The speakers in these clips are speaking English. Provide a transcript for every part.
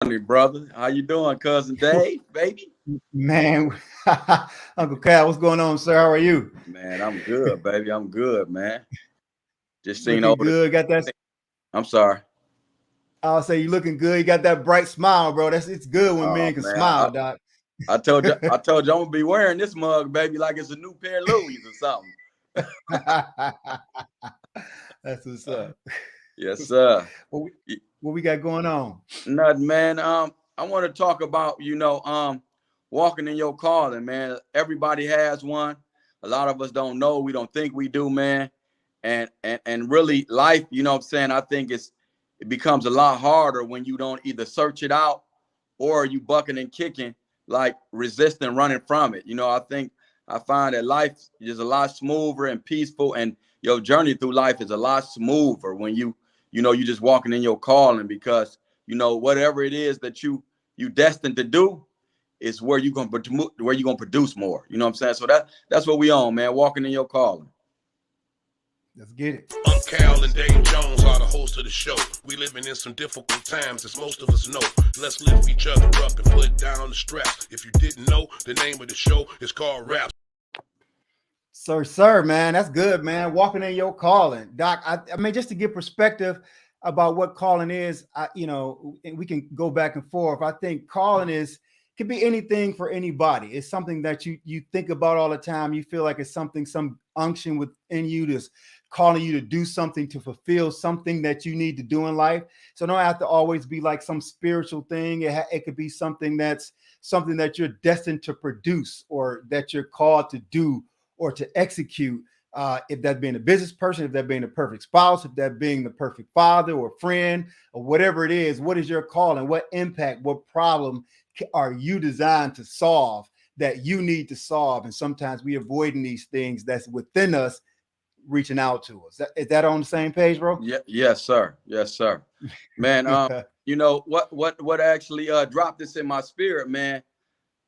morning, brother. How you doing, cousin Dave, baby? Man, Uncle Cal, what's going on, sir? How are you? Man, I'm good, baby. I'm good, man. Just seen Looking over the. good. Got that. I'm sorry. I'll say you looking good. You got that bright smile, bro. It's good when Oh men can man, smile, doc. I told you I'm gonna be wearing this mug, baby, like it's a new pair of Louis or something. That's what's up. Yes, sir. What we, Y- what we got going on? Nothing, man. I want to talk about walking in your calling, man. Everybody has one. A lot of us don't know. We don't think we do, man. And really, life. You know what I'm saying? I think it becomes a lot harder when you don't either search it out or you bucking and kicking, like resisting, running from it. I find that life is a lot smoother and peaceful, and your journey through life is a lot smoother when you just walking in your calling because whatever it is that you destined to do is where you're gonna produce more. You know what I'm saying? So that's what we on, man. Walking in your calling. Let's get it. Unc Cal and Dave Jones are the hosts of the show. We living in some difficult times, as most of us know. Let's lift each other up and put down the stress. If you didn't know, the name of the show is called Raps. Sir, man, that's good, man. Walking in your calling, doc. I mean, just to give perspective about what calling is, and we can go back and forth. I think calling is can be anything for anybody. It's something that you think about all the time. You feel like it's something, some unction within you that's calling you to do something to fulfill something that you need to do in life. So it don't have to always be like some spiritual thing. It could be something that you're destined to produce or that you're called to do or to execute, if that being a business person, if that being a perfect spouse, if that being the perfect father or friend or whatever it is. What is your calling? What impact, what problem are you designed to solve that you need to solve? And sometimes we avoiding these things that's within us reaching out to us. Is that on the same page, bro? Yeah, yes, sir. Yes, sir. Man, what actually dropped this in my spirit, man.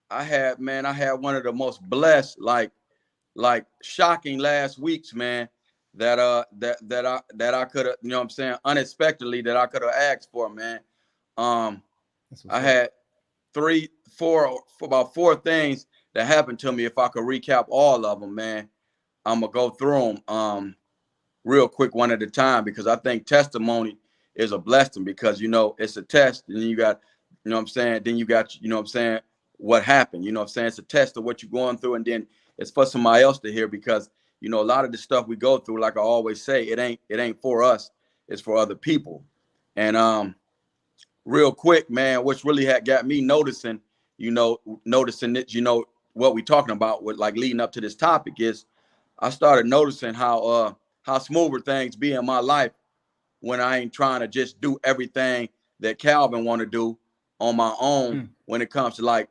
I had one of the most blessed, like shocking last weeks, man, that I could have, you know what I'm saying, unexpectedly that I could have asked for, man. Um That's I what's up. had about four things that happened to me. If I could recap all of them, man, I'm gonna go through them real quick one at a time because I think testimony is a blessing because it's a test and then you got, what I'm saying, then you got, what I'm saying, what happened, what I'm saying, it's a test of what you're going through, and then it's for somebody else to hear because a lot of the stuff we go through, like I always say, it ain't for us, it's for other people. And real quick, man, what's really had got me noticing that what we talking about with like leading up to this topic is I started noticing how smoother things be in my life when I ain't trying to just do everything that Calvin want to do on my own Mm, when it comes to like,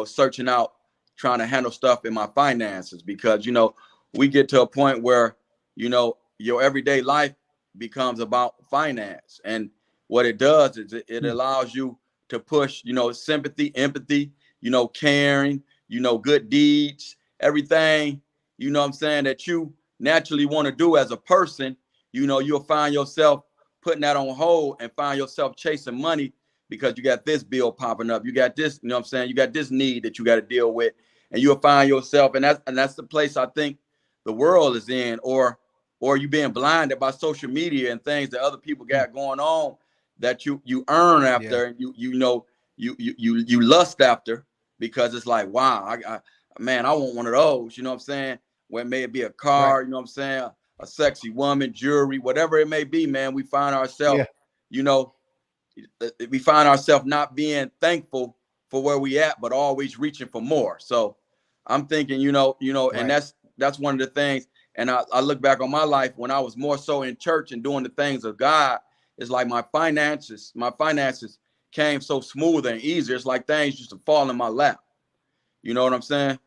searching out, trying to handle stuff in my finances because, we get to a point where, your everyday life becomes about finance. And what it does is it mm, allows you to push, sympathy, empathy, caring, good deeds, everything, what I'm saying, that you naturally want to do as a person, you'll find yourself putting that on hold and find yourself chasing money because you got this bill popping up. You got this, what I'm saying? You got this need that you got to deal with. And you'll find yourself, and that's the place I think the world is in, or you being blinded by social media and things that other people mm. got going on that you earn Yeah, after and you lust after because it's like, wow, man, I want one of those, you know what I'm saying? Where it may be a right. car, you know what I'm saying? A sexy woman, jewelry, whatever it may be, man. Yeah, You know, we find ourselves not being thankful for where we at, but always reaching for more. So I'm thinking, and right. that's one of the things. And I look back on my life when I was more so in church and doing the things of God. It's like my finances came so smooth and easier. It's like things used to fall in my lap. You know what I'm saying?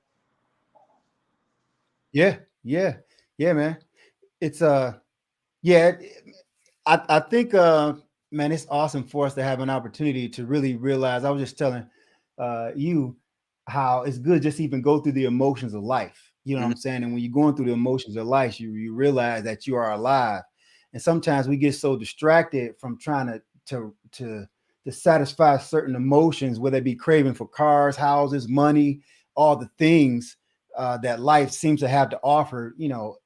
Yeah, yeah, yeah, man. It's yeah. I think man, it's awesome for us to have an opportunity to really realize. I was just telling you how it's good just to even go through the emotions of life. You know what Mhm. I'm saying? And when you're going through the emotions of life, you realize that you are alive. And sometimes we get so distracted from trying to to satisfy certain emotions, whether it be craving for cars, houses, money, all the things that life seems to have to offer,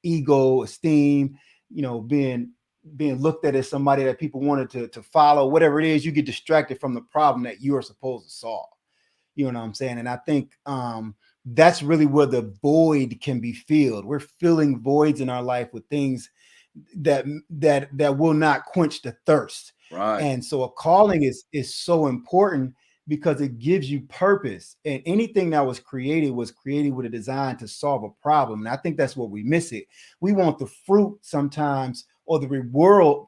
ego, esteem, being looked at as somebody that people wanted to follow, whatever it is, you get distracted from the problem that you are supposed to solve. You know what I'm saying? And I think that's really where the void can be filled. We're filling voids in our life with things that will not quench the thirst. Right. And so a calling is so important because it gives you purpose. And anything that was created with a design to solve a problem. And I think that's what we miss it. We want the fruit sometimes, or the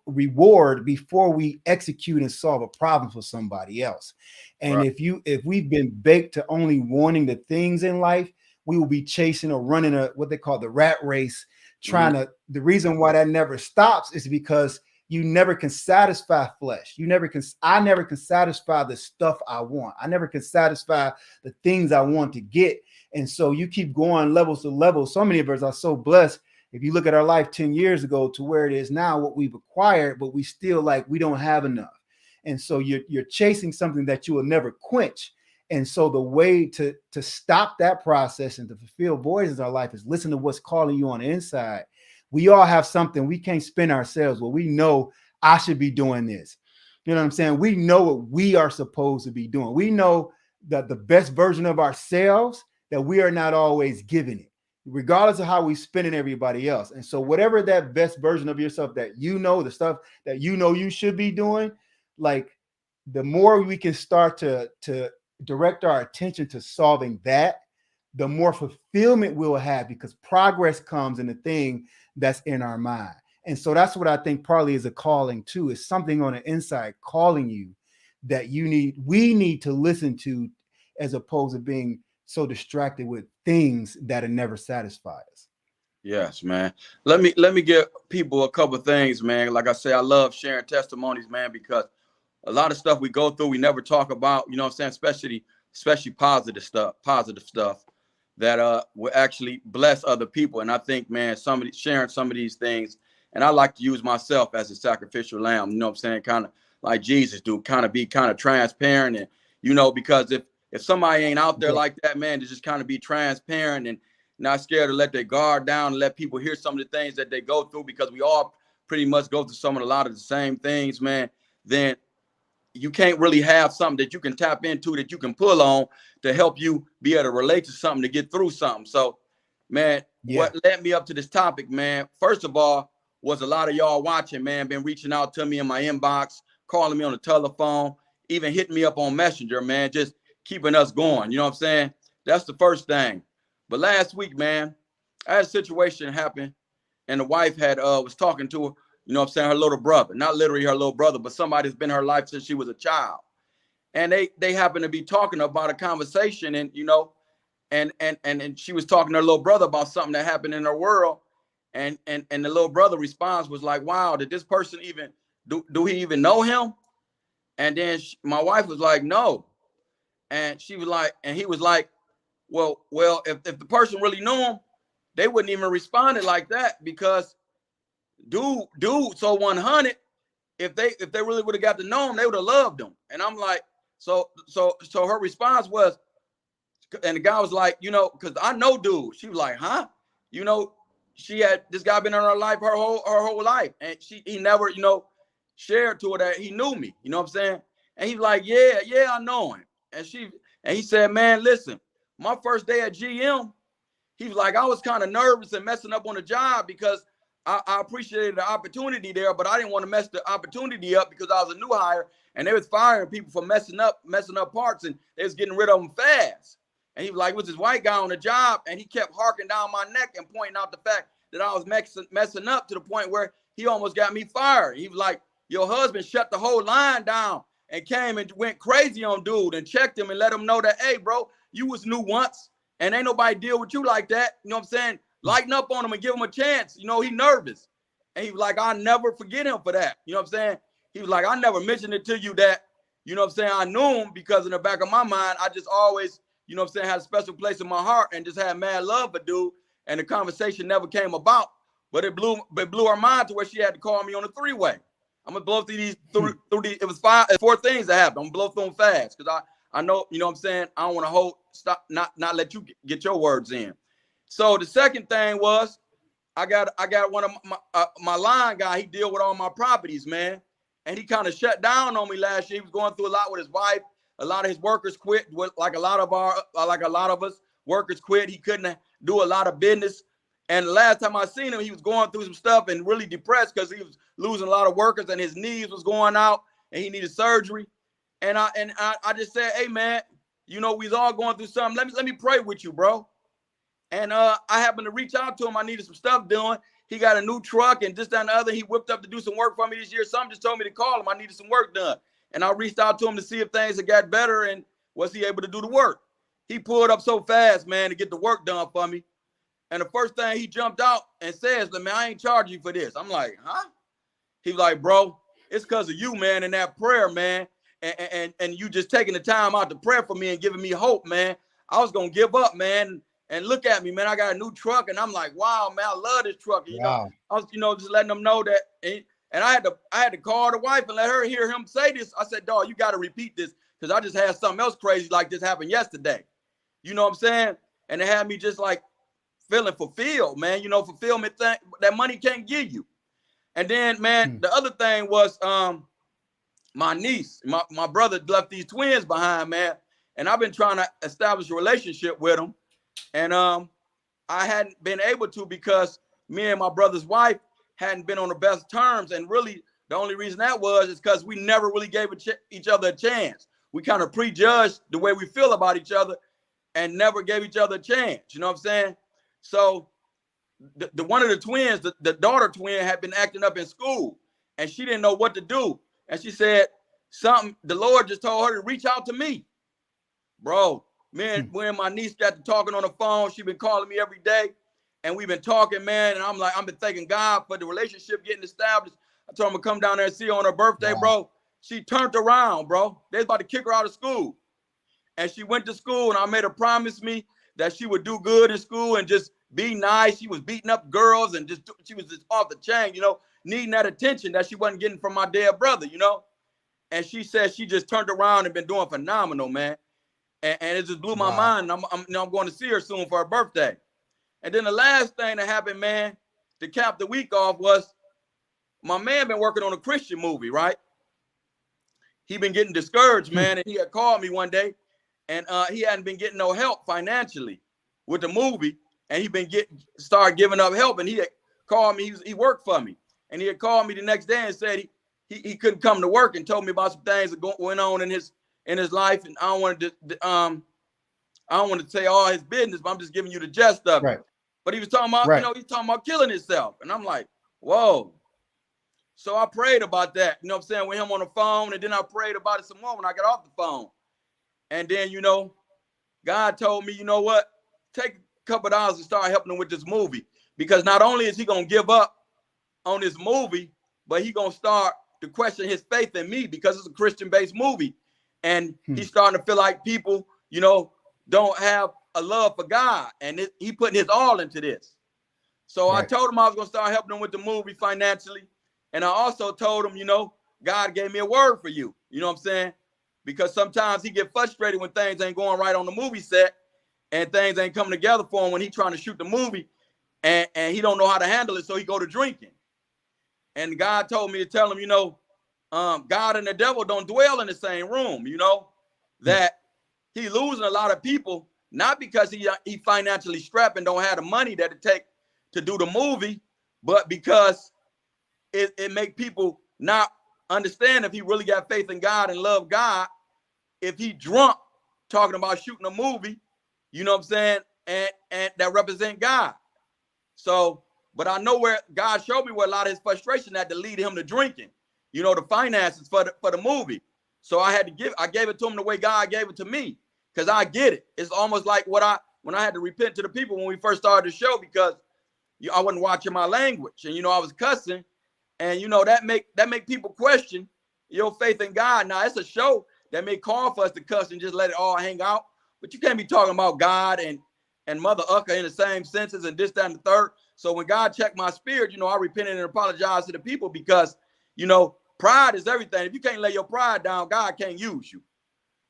reward before we execute and solve a problem for somebody else. And Right. if we've been baked to only wanting the things in life, we will be chasing or running what they call the rat race, trying to. The reason why that never stops is because you never can satisfy flesh. I never can satisfy the stuff I want. I never can satisfy the things I want to get. And so you keep going levels to levels. So many of us are so blessed. If you look at our life 10 years ago to where it is now, what we've acquired, but we still we don't have enough. And so you're chasing something that you will never quench. And so the way to stop that process and to fulfill voids in our life is listen to what's calling you on the inside. We all have something we can't spin ourselves. Well, we know I should be doing this. You know what I'm saying? We know what we are supposed to be doing. We know that the best version of ourselves that we are not always giving it, regardless of how we spinning everybody else. And so whatever that best version of yourself that the stuff that you should be doing, the more we can start to direct our attention to solving that, the more fulfillment we'll have, because progress comes in the thing that's in our mind. And so that's what I think partly is a calling too, is something on the inside calling you that we need to listen to, as opposed to being so distracted with things that are never satisfy us. Yes, man. Let me give people a couple of things, man. Like I say, I love sharing testimonies, man, because a lot of stuff we go through, we never talk about, you know what I'm saying? Especially positive stuff that will actually bless other people. And I think, man, sharing some of these things, and I like to use myself as a sacrificial lamb, you know what I'm saying? Kind of like Jesus do, be transparent. And, because if somebody ain't out there like that, man, to just kind of be transparent and not scared to let their guard down and let people hear some of the things that they go through, because we all pretty much go through a lot of the same things, man, then you can't really have something that you can tap into, that you can pull on to help you be able to relate to something, to get through something. So, man, What led me up to this topic, man, first of all, was a lot of y'all watching, man, been reaching out to me in my inbox, calling me on the telephone, even hitting me up on Messenger, man, just keeping us going. You know what I'm saying? That's the first thing. But last week, man, I had a situation happen, and the wife was talking to her, you know what I'm saying, her little brother, not literally her little brother, but somebody that's been in her life since she was a child. And they happened to be talking about a conversation, and, and she was talking to her little brother about something that happened in her world. And the little brother response was like, wow, did this person even, do he even know him? And then my wife was like, no. And she was like, and he was like, well, if the person really knew him, they wouldn't even respond like that, because dude, so 100, if they really would have got to know him, they would have loved him. And I'm like, so her response was, and the guy was like, because I know dude. She was like, huh? She had this guy been in her life her whole life, and he never, shared to her that he knew me. You know what I'm saying? And he's like, yeah, I know him. And he said, man, listen, my first day at GM, he was like, I was kind of nervous and messing up on the job, because I appreciated the opportunity there, but I didn't want to mess the opportunity up, because I was a new hire and they was firing people for messing up parts, and they was getting rid of them fast. And he was like, it was this white guy on the job, and he kept harking down my neck and pointing out the fact that I was messing up, to the point where he almost got me fired. He was like, your husband shut the whole line down and came and went crazy on dude and checked him and let him know that, hey, bro, you was new once and ain't nobody deal with you like that. You know what I'm saying? Lighten up on him and give him a chance. He nervous. And he was like, I'll never forget him for that. You know what I'm saying? He was like, I never mentioned it to you that, you know what I'm saying, I knew him, because in the back of my mind, I just always, you know what I'm saying, had a special place in my heart and just had mad love for dude. And the conversation never came about, but it blew her mind to where she had to call me on a 3-way. I'm gonna blow through these. It was four things that happened. I'm gonna blow through them fast because I know, you know what I'm saying. I don't want to not let you get your words in. So the second thing was, I got one of my line guy. He deal with all my properties, man, and he kind of shut down on me last year. He was going through a lot with his wife. A lot of his workers quit. Like a lot of us workers quit. He couldn't do a lot of business. And the last time I seen him, he was going through some stuff and really depressed because he was losing a lot of workers and his knees was going out and he needed surgery. And I just said, hey man, you know, we was all going through something. Let me pray with you, bro. And I happened to reach out to him. I needed some stuff doing. He got a new truck and this, that, and the other. He whipped up to do some work for me this year. Something just told me to call him. I needed some work done. And I reached out to him to see if things had got better and was he able to do the work. He pulled up so fast, man, to get the work done for me. And the first thing he jumped out and says, man, I ain't charging you for this. I'm like, huh? He's like, bro, it's because of you, man, and that prayer, man. And you just taking the time out to pray for me and giving me hope, man. I was going to give up, man. And look at me, man. I got a new truck. And I'm like, wow, man, I love this truck. You know, I was, just letting them know that. And I had to call the wife and let her hear him say this. I said, dog, you got to repeat this because I just had something else crazy like this happen yesterday. You know what I'm saying? And it had me just like feeling fulfilled, man. You know, fulfillment thing that money can't give you. And then, man, the other thing was my niece, my brother left these twins behind, man. And I've been trying to establish a relationship with them. And I hadn't been able to because me and my brother's wife hadn't been on the best terms. And really, the only reason that was is because we never really gave each other a chance. We kind of prejudged the way we feel about each other and never gave each other a chance. You know what I'm saying? So the one of the twins, the daughter twin, had been acting up in school and she didn't know what to do. And she said the Lord just told her to reach out to me. Bro, man, when my niece got to talking on the phone, she been calling me every day and we've been talking, man. And I'm like, I've been thanking God for the relationship getting established. I told him to come down there and see her on her birthday, bro. She turned around, bro. They was about to kick her out of school. And she went to school and I made her promise me that she would do good in school and just be nice. She was beating up girls and she was just off the chain, you know, needing that attention that she wasn't getting from my dead brother, you know. And she said she just turned around and been doing phenomenal, man. And it just blew my mind. I'm going to see her soon for her birthday. And then the last thing that happened, man, to cap the week off was my man been working on a Christian movie, right? He been getting discouraged, man. And he had called me one day and he hadn't been getting no help financially with the movie. And he been started giving up help. And he had called me, he worked for me. And he had called me the next day and said he couldn't come to work and told me about some things that went on in his life. And I don't want to say all his business, but I'm just giving you the gist of it. But he was talking about, you know, he's talking about killing himself. And I'm like, whoa. So I prayed about that, you know what I'm saying, with him on the phone. And then I prayed about it some more when I got off the phone. And then, you know, God told me, you know what, take a couple of dollars and start helping him with this movie. Because not only is he going to give up on this movie, but he going to start to question his faith in me because it's a Christian-based movie. And he's starting to feel like people, you know, don't have a love for God. And he putting his all into this. So I told him I was going to start helping him with the movie financially. And I also told him, you know, God gave me a word for you. You know what I'm saying? Because sometimes he get frustrated when things ain't going right on the movie set and things ain't coming together for him when he trying to shoot the movie and he don't know how to handle it. So he go to drinking. And God told me to tell him, you know, God and the devil don't dwell in the same room, you know, that he losing a lot of people, not because he financially strapped and don't have the money that it take to do the movie, but because it make people not understand if he really got faith in God and love God, if he drunk talking about shooting a movie, you know what I'm saying, and that represent God. So, but I know where God showed me where a lot of his frustration had to lead him to drinking, you know, the finances for the movie. So I gave it to him the way God gave it to me, because I get it. It's almost like when I had to repent to the people when we first started the show, because I wasn't watching my language and, you know, I was cussing. And, you know, that make people question your faith in God. Now, it's a show that may call for us to cuss and just let it all hang out. But you can't be talking about God and Mother Ucka in the same senses and this, that, and the third. So when God checked my spirit, you know, I repented and apologized to the people because, you know, pride is everything. If you can't lay your pride down, God can't use you.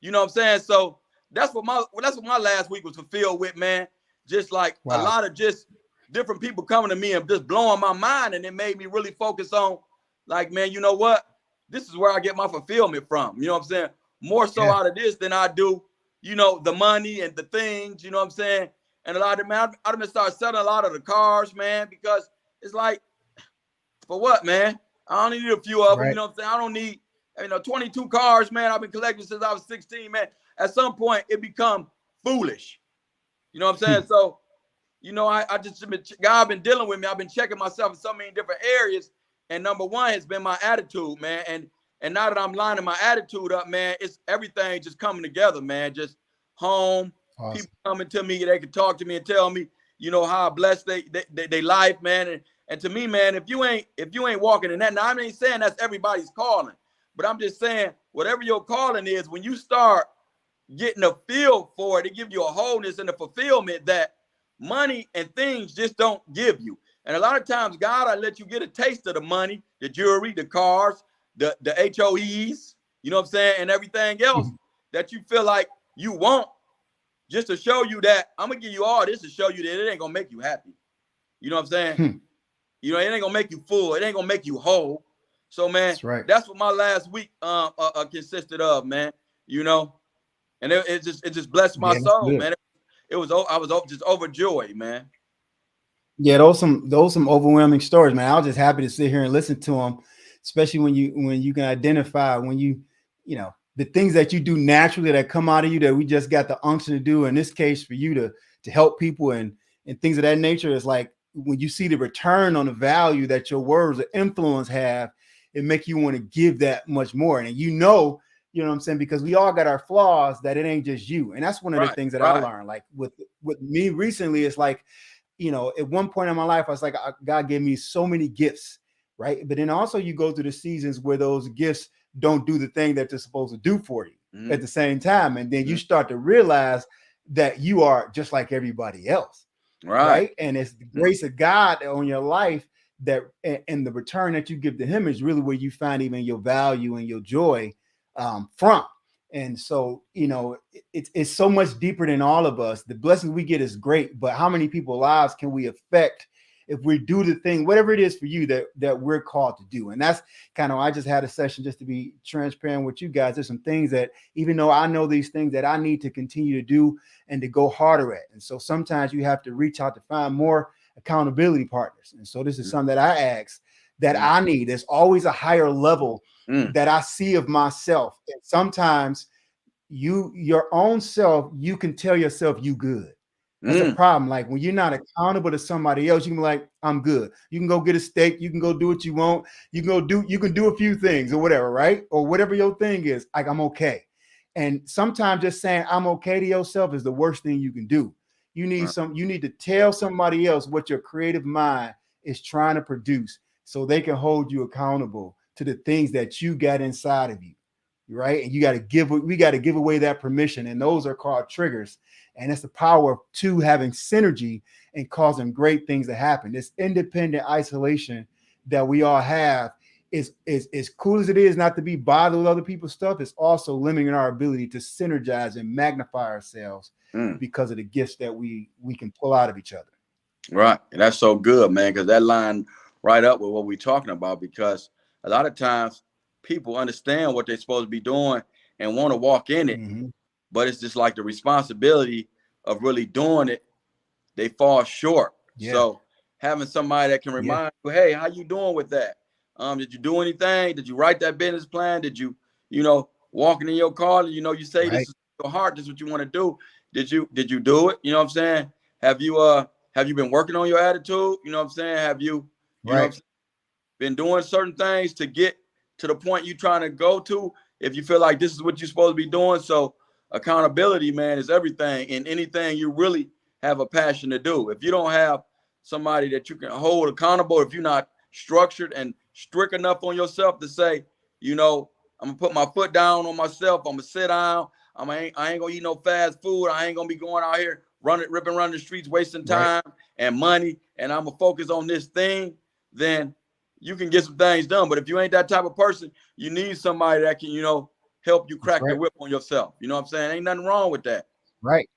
You know what I'm saying? So that's what my last week was fulfilled with, man. Just like a lot of just different people coming to me and just blowing my mind, and it made me really focus on, like, man, you know what? This is where I get my fulfillment from. You know what I'm saying? More so out of this than I do, you know, the money and the things. You know what I'm saying? And a lot of, man, I've been started selling a lot of the cars, man, because it's like, for what, man? I only need a few of them. You know what I'm saying? I don't need, 22 cars, man. I've been collecting since I was 16, man. At some point, it become foolish. You know what I'm saying? So, you know, God been dealing with me. I've been checking myself in so many different areas. And number one has been my attitude, man. And now that I'm lining my attitude up, man, it's everything just coming together, man. Just home, people coming to me, they can talk to me and tell me, you know, how blessed they life, man. And to me, man, if you ain't walking in that, now I ain't saying that's everybody's calling, but I'm just saying whatever your calling is, when you start getting a feel for it, it gives you a wholeness and a fulfillment that money and things just don't give you. And a lot of times, God, I let you get a taste of the money, the jewelry, the cars, the HOEs, you know what I'm saying, and everything else that you feel like you want, just to show you that I'm gonna give you all this to show you that it ain't gonna make you happy. You know what I'm saying? You know, it ain't gonna make you full. It ain't gonna make you whole. So, man, that's what my last week consisted of, man. You know, and it just blessed my soul, man. I was just overjoyed, man. Yeah, those some overwhelming stories, man. I was just happy to sit here and listen to them, especially when you can identify when you know the things that you do naturally that come out of you that we just got the unction to do. In this case, for you to help people and things of that nature, is like when you see the return on the value that your words of influence have, it make you want to give that much more. And you know what I'm saying? Because we all got our flaws, that it ain't just you. And that's one of the things that I learned. Like with me recently, it's like, you know, at one point in my life, I was like, God gave me so many gifts, right? But then also you go through the seasons where those gifts don't do the thing that they're supposed to do for you at the same time. And then you start to realize that you are just like everybody else, right? And it's the grace of God on your life that, and the return that you give to him is really where you find even your value and your joy from. And so, you know, it's so much deeper than all of us. The blessings we get is great, but how many people's lives can we affect if we do the thing, whatever it is for you that we're called to do? And that's kind of, I just had a session just to be transparent with you guys. There's some things that, even though I know these things, that I need to continue to do and to go harder at. And so sometimes you have to reach out to find more accountability partners. And so this is something that I ask that I need. There's always a higher level that I see of myself. And sometimes your own self, you can tell yourself you good. That's a problem. Like when you're not accountable to somebody else, you can be like, I'm good. You can go get a steak. You can go do what you want. You can do a few things or whatever, right? Or whatever your thing is, like, I'm okay. And sometimes just saying I'm okay to yourself is the worst thing you can do. You need you need to tell somebody else what your creative mind is trying to produce so they can hold you accountable to the things that you got inside of you, right? And we got to give away that permission. And those are called triggers. And it's the power of two having synergy and causing great things to happen. This independent isolation that we all have is as cool as it is not to be bothered with other people's stuff. It's also limiting our ability to synergize and magnify ourselves because of the gifts that we can pull out of each other. Right. And that's so good, man, because that line right up with what we're talking about, because a lot of times people understand what they're supposed to be doing and want to walk in it, but it's just like the responsibility of really doing it, they fall short. So having somebody that can remind you, hey, how you doing with that? Did you do anything? Did you write that business plan? Did you, walking in your car, you say this is your heart, this is what you want to do. Did you do it? You know what I'm saying? Have you been working on your attitude? You know what I'm saying? Have you, you know what I'm saying, been doing certain things to get to the point you're trying to go to, if you feel like this is what you're supposed to be doing? So accountability, man, is everything in anything you really have a passion to do. If you don't have somebody that you can hold accountable, if you're not structured and strict enough on yourself to say, I'm gonna put my foot down on myself, I'm gonna sit down, I ain't gonna eat no fast food, I ain't gonna be going out here ripping around the streets, wasting time and money, and I'm gonna focus on this thing, then you can get some things done. But if you ain't that type of person, you need somebody that can, you know, help you crack the whip on yourself. You know what I'm saying? Ain't nothing wrong with that. Right.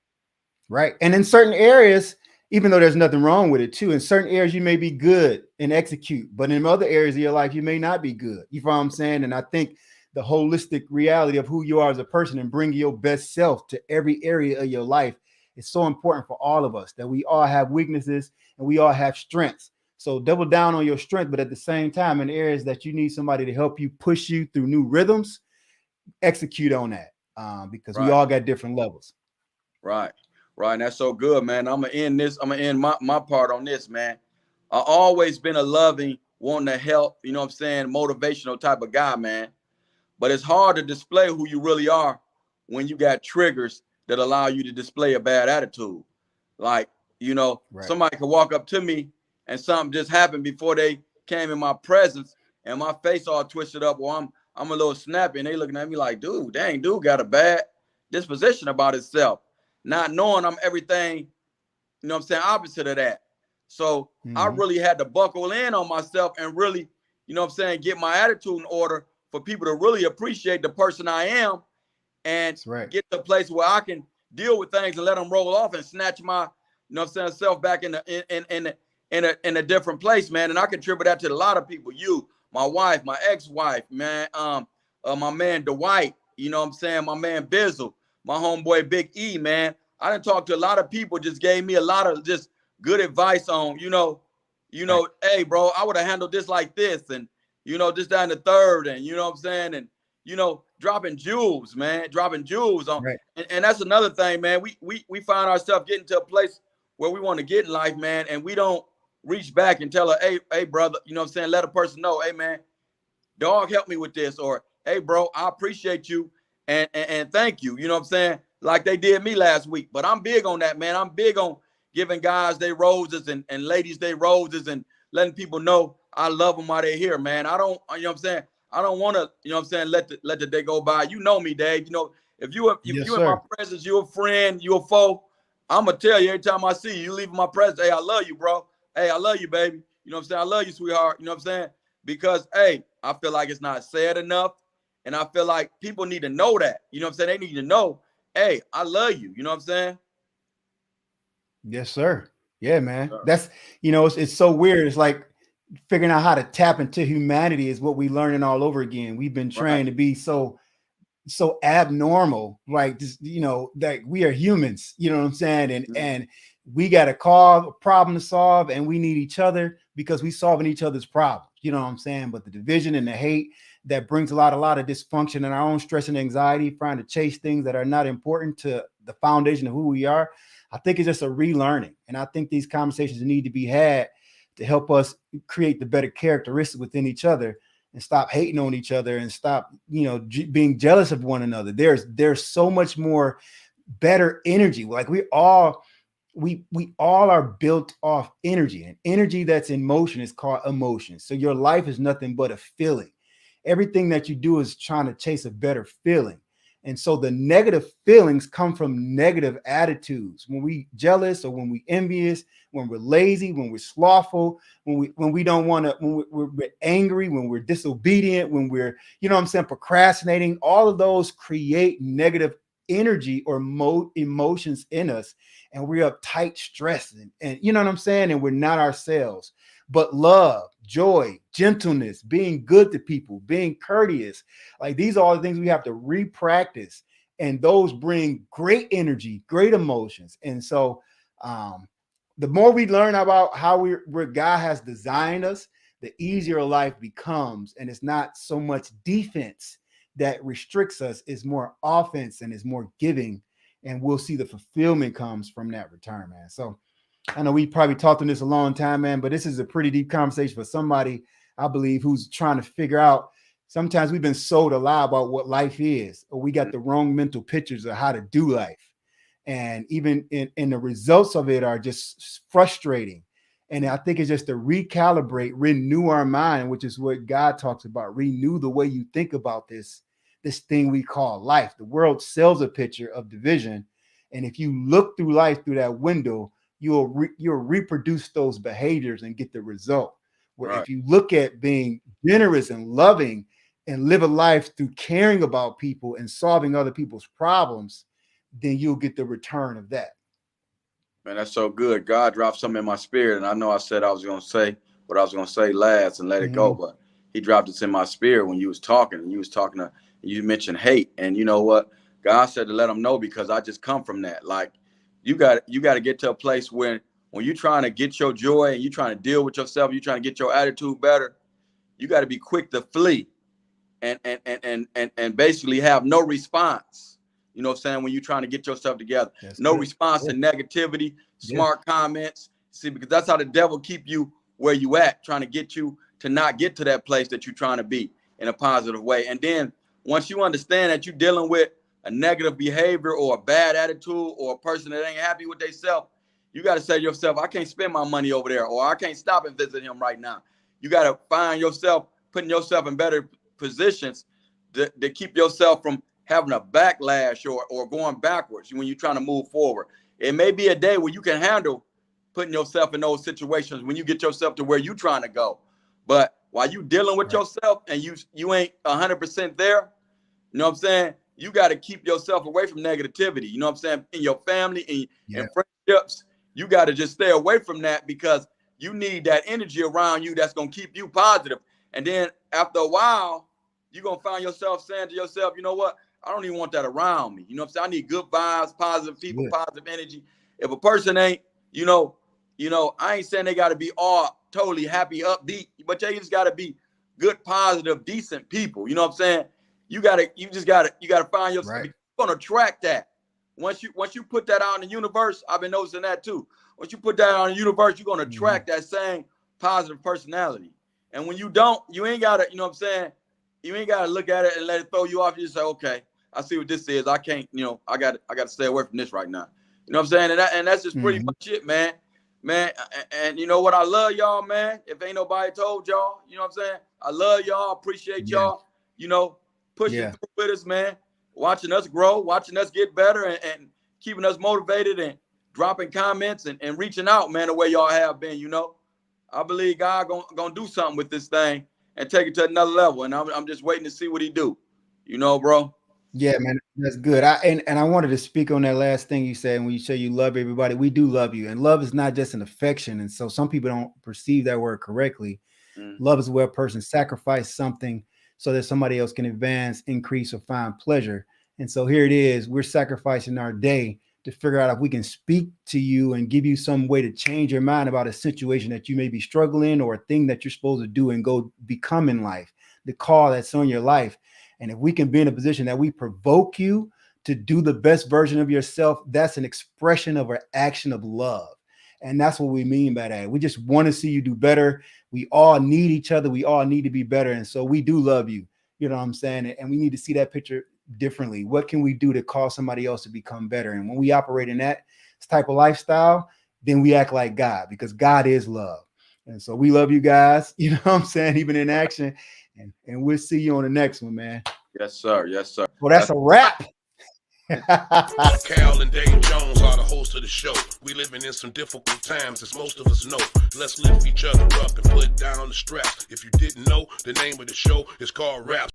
Right. And in certain areas, even though there's nothing wrong with it too, in certain areas you may be good and execute, but in other areas of your life you may not be good. You know what I'm saying? And I think the holistic reality of who you are as a person and bring your best self to every area of your life is so important for all of us, that we all have weaknesses and we all have strengths. So double down on your strength, but at the same time, in areas that you need somebody to help you push you through new rhythms, execute on that, because we all got different levels. Right. Right. And that's so good, man. I'm gonna end this. I'm gonna end my part on this, man. I always been a loving, wanting to help, you know what I'm saying, motivational type of guy, man. But it's hard to display who you really are when you got triggers that allow you to display a bad attitude. Like, you know, somebody could walk up to me and something just happened before they came in my presence and my face all twisted up, or I'm a little snappy, and they looking at me like, dude, dang, dude got a bad disposition about himself. Not knowing I'm everything, you know what I'm saying, opposite of that. So I really had to buckle in on myself and really, you know what I'm saying, get my attitude in order for people to really appreciate the person I am, and get to a place where I can deal with things and let them roll off and snatch my, you know what I'm saying, self back in a different place, man. And I contribute that to a lot of people. You, my wife, my ex-wife, man, my man Dwight, you know what I'm saying, my man Bizzle, my homeboy Big E, man. I done talked to a lot of people, just gave me a lot of just good advice on, you know, hey, bro, I would have handled this like this, and, you know, this, that, and the third, and, you know what I'm saying, and, you know, dropping jewels, man, dropping jewels on. And that's another thing, man. We find ourselves getting to a place where we want to get in life, man, and we don't reach back and tell her, hey, brother, you know what I'm saying, let a person know, hey, man, dog, help me with this, or, hey, bro, I appreciate you. And thank you, you know what I'm saying? Like they did me last week. But I'm big on that, man. I'm big on giving guys their roses and ladies their roses and letting people know I love them while they're here, man. I don't, you know what I'm saying? I don't want to, you know what I'm saying, let the day go by. You know me, Dave. You know, if you in my presence, you're a friend, you're a foe, I'm going to tell you every time I see you, you leave my presence, hey, I love you, bro. Hey, I love you, baby. You know what I'm saying? I love you, sweetheart. You know what I'm saying? Because, hey, I feel like it's not said enough. And I feel like people need to know that. You know what I'm saying? They need to know, hey, I love you. You know what I'm saying? Yes, sir. Yeah, man. That's, you know, it's so weird. It's like figuring out how to tap into humanity is what we're learning all over again. We've been trained to be so abnormal, like, just, you know, that we are humans, you know what I'm saying? And we got a problem to solve, and we need each other because we solving each other's problems. You know what I'm saying? But the division and the hate that brings a lot of dysfunction and our own stress and anxiety, trying to chase things that are not important to the foundation of who we are. I think it's just a relearning. And I think these conversations need to be had to help us create the better characteristics within each other and stop hating on each other and stop, you know, being jealous of one another. There's so much more better energy. Like we all are built off energy, and energy that's in motion is called emotion. So your life is nothing but a feeling. Everything that you do is trying to chase a better feeling. And so the negative feelings come from negative attitudes. When we jealous, or when we envious, when we're lazy, when we're slothful, when we don't want to, when we're angry, when we're disobedient, when we're, you know what I'm saying, procrastinating, all of those create negative energy or emotions in us. And we're uptight, stressed, and you know what I'm saying? And we're not ourselves. But love, joy, gentleness, being good to people, being courteous, like these are all the things we have to re-practice. And those bring great energy, great emotions. And so the more we learn about how where God has designed us, the easier life becomes. And it's not so much defense that restricts us, it's more offense and it's more giving. And we'll see the fulfillment comes from that return, man. So I know we probably talked on this a long time, man, but this is a pretty deep conversation for somebody, I believe, who's trying to figure out. Sometimes we've been sold a lie about what life is, or we got the wrong mental pictures of how to do life. And even in the results of it are just frustrating. And I think it's just to recalibrate, renew our mind, which is what God talks about. Renew the way you think about this thing we call life. The world sells a picture of division. And if you look through life through that window, you'll reproduce those behaviors and get the result. Where Right. if you look at being generous and loving and live a life through caring about people and solving other people's problems, then you'll get the return of that. Man, that's so good. God dropped something in my spirit, and I know I said I was gonna say what I was gonna say last and let it go, but he dropped this in my spirit when you was talking, and you mentioned hate, and you know what? God said to let them know, because I just come from that. Like, you got to get to a place when you're trying to get your joy and you're trying to deal with yourself, you're trying to get your attitude better, you got to be quick to flee and basically have no response. You know what I'm saying? When you're trying to get yourself together, That's no good. response to negativity, Yeah. smart comments. See, because that's how the devil keep you where you at, trying to get you to not get to that place that you're trying to be in a positive way. And then once you understand that you're dealing with a negative behavior or a bad attitude or a person that ain't happy with themselves, you got to say to yourself, I can't spend my money over there, or I can't stop and visit him right now. You got to find yourself, putting yourself in better positions to keep yourself from having a backlash or going backwards when you're trying to move forward. It may be a day where you can handle putting yourself in those situations when you get yourself to where you're trying to go. But while you dealing with yourself and you ain't 100% there, you know what I'm saying? You got to keep yourself away from negativity. You know what I'm saying? In your family and friendships, you got to just stay away from that, because you need that energy around you that's going to keep you positive. And then after a while, you're going to find yourself saying to yourself, you know what? I don't even want that around me. You know what I'm saying? I need good vibes, positive people, positive energy. If a person ain't, you know, I ain't saying they got to be all totally happy, upbeat, but they just got to be good, positive, decent people. You know what I'm saying? You just gotta find yourself. Right. You're gonna attract that. Once you put that out in the universe, I've been noticing that too. Once you put that out in the universe, you're gonna attract that same positive personality. And when you don't, you ain't gotta, you know what I'm saying? You ain't gotta look at it and let it throw you off. You just say, okay, I see what this is. I can't, I gotta stay away from this right now. You know what I'm saying? And that's just pretty much it, man. Man, and you know what? I love y'all, man. If ain't nobody told y'all, you know what I'm saying? I love y'all, appreciate y'all, pushing through with us, man. Watching us grow, watching us get better, and keeping us motivated, and dropping comments and reaching out, man, the way y'all have been, I believe God gonna do something with this thing and take it to another level. And I'm just waiting to see what he do, bro. Yeah, man, that's good. I wanted to speak on that last thing you said. When you say you love everybody, we do love you. And love is not just an affection. And so some people don't perceive that word correctly. Love is where a person sacrificed something so that somebody else can advance, increase, or find pleasure. And so here it is. We're sacrificing our day to figure out if we can speak to you and give you some way to change your mind about a situation that you may be struggling, or a thing that you're supposed to do and go become in life, the call that's on your life. And if we can be in a position that we provoke you to do the best version of yourself, that's an expression of an action of love. And that's what we mean by that. We just want to see you do better. We all need each other. We all need to be better. And so we do love you. You know what I'm saying? And we need to see that picture differently. What can we do to cause somebody else to become better? And when we operate in that type of lifestyle, then we act like God, because God is love. And so we love you guys, you know what I'm saying? Even in action. And we'll see you on the next one, man. Yes, sir. Yes, sir. Well, that's a wrap. Cal and Dave Jones are the hosts of the show. We living in some difficult times, as most of us know. Let's lift each other up and put down the stress. If you didn't know, the name of the show is called Raps.